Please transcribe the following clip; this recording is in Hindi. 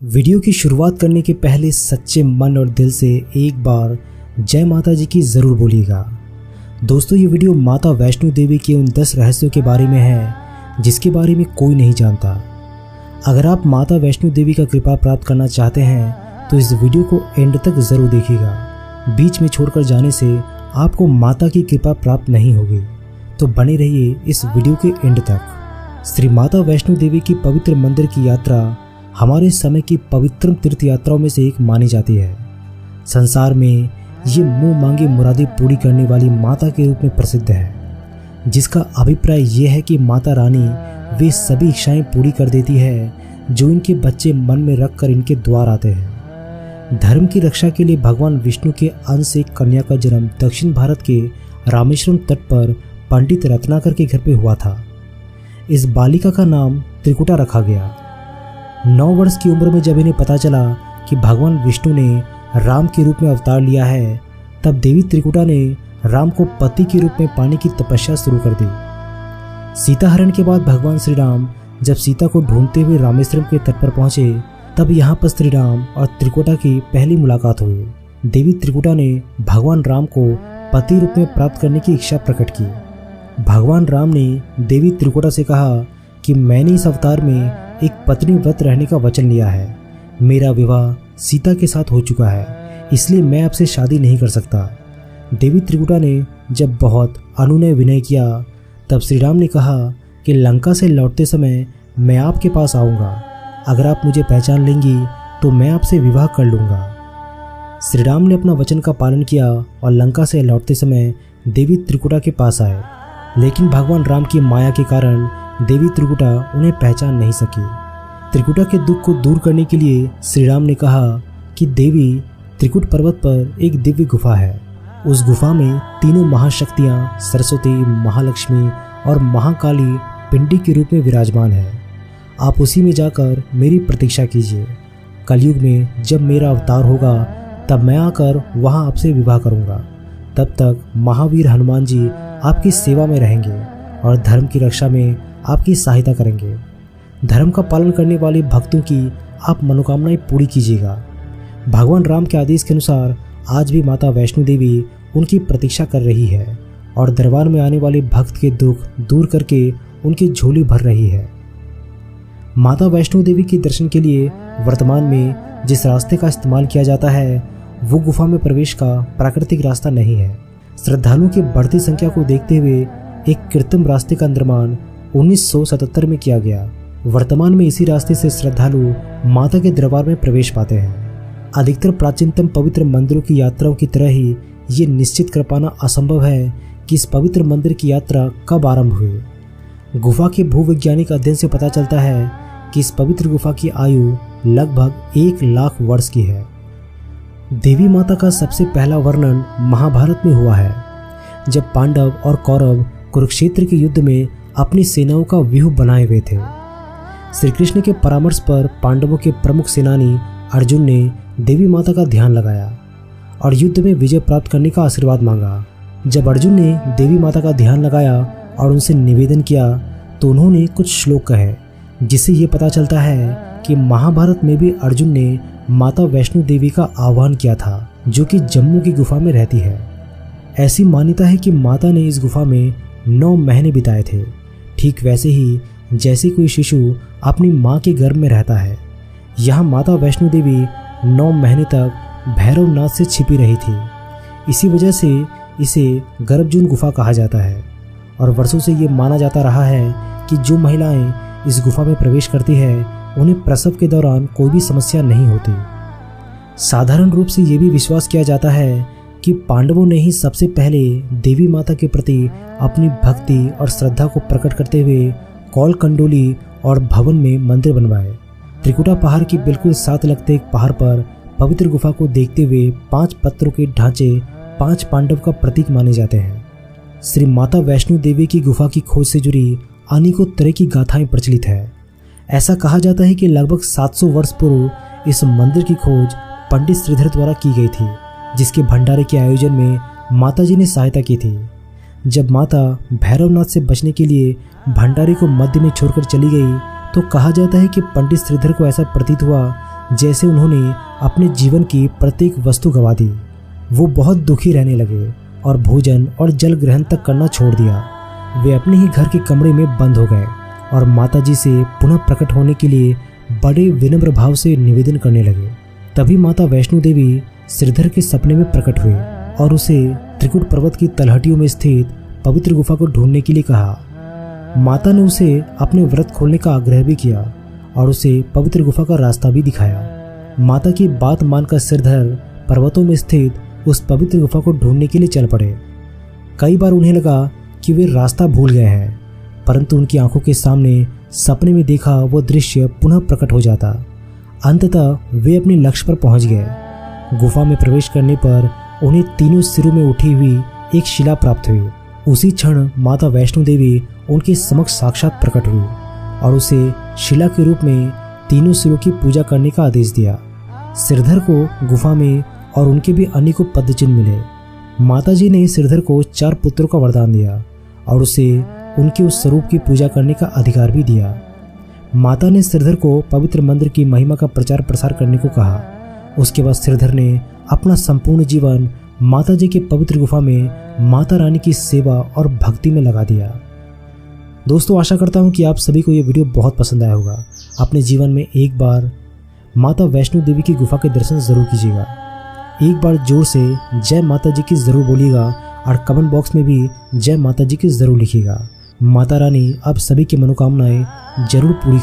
वीडियो की शुरुआत करने के पहले सच्चे मन और दिल से एक बार जय माता जी की ज़रूर बोलिएगा। दोस्तों, ये वीडियो माता वैष्णो देवी के उन 10 रहस्यों के बारे में है जिसके बारे में कोई नहीं जानता। अगर आप माता वैष्णो देवी का कृपा प्राप्त करना चाहते हैं तो इस वीडियो को एंड तक ज़रूर देखिएगा। बीच में छोड़कर जाने से आपको माता की कृपा प्राप्त नहीं होगी, तो बने रहिए इस वीडियो के एंड तक। श्री माता वैष्णो देवी की पवित्र मंदिर की यात्रा हमारे समय की पवित्रम तीर्थ यात्राओं में से एक मानी जाती है। संसार में ये मुंह मांगी मुरादें पूरी करने वाली माता के रूप में प्रसिद्ध है, जिसका अभिप्राय ये है कि माता रानी वे सभी इच्छाएं पूरी कर देती है जो इनके बच्चे मन में रखकर इनके द्वार आते हैं। धर्म की रक्षा के लिए भगवान विष्णु के अंश एक कन्या का जन्म दक्षिण भारत के रामेश्वरम तट पर पंडित रत्नाकर के घर पे हुआ था। इस बालिका का नाम त्रिकुटा रखा गया। 9 वर्ष की उम्र में जब इन्हें पता चला कि भगवान विष्णु ने राम के रूप में अवतार लिया है, तब देवी त्रिकुटा ने राम को पति के रूप में पाने की तपस्या शुरू कर दी। सीता हरण के बाद भगवान श्री राम जब सीता को ढूंढते हुए रामेश्वरम के तट पर पहुंचे, तब यहाँ पर श्री राम और त्रिकुटा की पहली मुलाकात हुई। देवी त्रिकुटा ने भगवान राम को पति रूप में प्राप्त करने की इच्छा प्रकट की। भगवान राम ने देवी त्रिकुटा से कहा कि मैंने इस अवतार में एक पत्नी व्रत रहने का वचन लिया है। मेरा विवाह सीता के साथ हो चुका है, इसलिए मैं आपसे शादी नहीं कर सकता। देवी त्रिकुटा ने जब बहुत अनुनय विनय किया, तब श्री राम ने कहा कि लंका से लौटते समय मैं आपके पास आऊँगा। अगर आप मुझे पहचान लेंगी तो मैं आपसे विवाह कर लूँगा। श्री राम ने अपना वचन का पालन किया और लंका से लौटते समय देवी त्रिकुटा के पास आए, लेकिन भगवान राम की माया के कारण देवी त्रिकुटा उन्हें पहचान नहीं सकी। त्रिकुटा के दुख को दूर करने के लिए श्री राम ने कहा कि देवी त्रिकुट पर्वत पर एक दिव्य गुफा है। उस गुफा में तीनों महाशक्तियाँ सरस्वती, महालक्ष्मी और महाकाली पिंडी के रूप में विराजमान है। आप उसी में जाकर मेरी प्रतीक्षा कीजिए। कलयुग में जब मेरा अवतार होगा तब मैं आकर वहाँ आपसे विवाह करूँगा। तब तक महावीर हनुमान जी आपकी सेवा में रहेंगे और धर्म की रक्षा में आपकी सहायता करेंगे। धर्म का पालन करने वाले भक्तों की आप मनोकामनाएं पूरी कीजिएगा। भगवान राम के आदेश के अनुसार आज भी माता वैष्णो देवी उनकी प्रतीक्षा कर रही है और दरबार में आने वाले भक्त के दुख दूर करके उनकी झोली भर रही है। माता वैष्णो देवी के दर्शन के लिए वर्तमान में जिस रास्ते का इस्तेमाल किया जाता है वो गुफा में प्रवेश का प्राकृतिक रास्ता नहीं है। श्रद्धालुओं की बढ़ती संख्या को देखते हुए एक कृत्रिम रास्ते का निर्माण 1977 में किया गया। वर्तमान में इसी रास्ते से श्रद्धालु माता के दरबार में प्रवेश पाते हैं। अधिकतर प्राचीनतम पवित्र मंदिरों की यात्राओं की तरह ही ये निश्चित कर पाना असंभव है कि इस पवित्र मंदिर की यात्रा कब आरंभ हुई। गुफा के भूवैज्ञानिक अध्ययन से पता चलता है कि इस पवित्र गुफा की आयु लगभग 1 लाख वर्ष की है। देवी माता का सबसे पहला वर्णन महाभारत में हुआ है, जब पांडव और कौरव कुरुक्षेत्र के युद्ध में अपनी सेनाओं का व्यूह बनाए हुए थे। श्री कृष्ण के परामर्श पर पांडवों के प्रमुख सेनानी अर्जुन ने देवी माता का ध्यान लगाया और युद्ध में विजय प्राप्त करने का आशीर्वाद मांगा। जब अर्जुन ने देवी माता का ध्यान लगाया और उनसे निवेदन किया तो उन्होंने कुछ श्लोक कहे, जिससे ये पता चलता है कि महाभारत में भी अर्जुन ने माता वैष्णो देवी का आह्वान किया था, जो कि जम्मू की गुफा में रहती है। ऐसी मान्यता है कि माता ने इस गुफा में 9 महीने बिताए थे, ठीक वैसे ही जैसे कोई शिशु अपनी माँ के गर्भ में रहता है। यहाँ माता वैष्णो देवी 9 महीने तक भैरवनाथ से छिपी रही थी। इसी वजह से इसे गर्भजून गुफा कहा जाता है और वर्षों से ये माना जाता रहा है कि जो महिलाएं इस गुफा में प्रवेश करती है उन्हें प्रसव के दौरान कोई भी समस्या नहीं होती। साधारण रूप से ये भी विश्वास किया जाता है कि पांडवों ने ही सबसे पहले देवी माता के प्रति अपनी भक्ति और श्रद्धा को प्रकट करते हुए कौल कंडोली और भवन में मंदिर बनवाए। त्रिकुटा पहाड़ की बिल्कुल साथ लगते एक पहाड़ पर पवित्र गुफा को देखते हुए 5 पत्थरों के ढांचे 5 पांडव का प्रतीक माने जाते हैं। श्री माता वैष्णो देवी की गुफा की खोज से जुड़ी अनेकों तरह की गाथाएं प्रचलित है। ऐसा कहा जाता है कि लगभग 700 वर्ष पूर्व इस मंदिर की खोज पंडित श्रीधर द्वारा की गई थी, जिसके भंडारे के आयोजन में माता जी ने सहायता की थी। जब माता भैरवनाथ से बचने के लिए भंडारे को मध्य में छोड़कर चली गई तो कहा जाता है कि पंडित श्रीधर को ऐसा प्रतीत हुआ जैसे उन्होंने अपने जीवन की प्रत्येक वस्तु गंवा दी। वो बहुत दुखी रहने लगे और भोजन और जल ग्रहण तक करना छोड़ दिया। वे अपने ही घर के कमरे में बंद हो गए और माताजी से पुनः प्रकट होने के लिए बड़े विनम्र भाव से निवेदन करने लगे। तभी माता वैष्णो देवी श्रीधर के सपने में प्रकट हुए और उसे त्रिकुट पर्वत की तलहटियों में स्थित पवित्र गुफा को ढूंढने के लिए कहा। माता ने उसे अपने व्रत खोलने का आग्रह भी किया और उसे पवित्र गुफा का रास्ता भी दिखाया। माता की बात मानकर श्रीधर पर्वतों में स्थित उस पवित्र गुफा को ढूंढने के लिए चल पड़े। कई बार उन्हें लगा कि वे रास्ता भूल गए हैं, परंतु उनकी आंखों के सामने सपने में देखा वो दृश्य पुनः प्रकट हो जाता। अंततः वे अपने लक्ष्य पर पहुंच गए। गुफा में प्रवेश करने पर उन्हें तीनों सिरों में उठी हुई एक शिला प्राप्त हुई। उसी क्षण माता वैष्णो देवी उनके समक्ष साक्षात प्रकट हुई और उसे शिला के रूप में तीनों सिरों की पूजा करने का आदेश दिया। श्रीधर को गुफा में और उनके भी अनेकों पद्मचिन्ह मिले। माताजी ने श्रीधर को 4 पुत्रों का वरदान दिया और उसे उनके उस स्वरूप की पूजा करने का अधिकार भी दिया। माता ने श्रीधर को पवित्र मंदिर की महिमा का प्रचार प्रसार करने को कहा। उसके बाद श्रीधर ने अपना संपूर्ण जीवन माताजी के पवित्र गुफा में माता रानी की सेवा और भक्ति में लगा दिया। दोस्तों, आशा करता हूँ कि आप सभी को ये वीडियो बहुत पसंद आया होगा। अपने जीवन में एक बार माता वैष्णो देवी की गुफा के दर्शन जरूर कीजिएगा। एक बार जोर से जय माता जी की जरूर बोलिएगा और कमेंट बॉक्स में भी जय माता जी की जरूर लिखिएगा। माता रानी आप सभी की मनोकामनाएं जरूर पूरी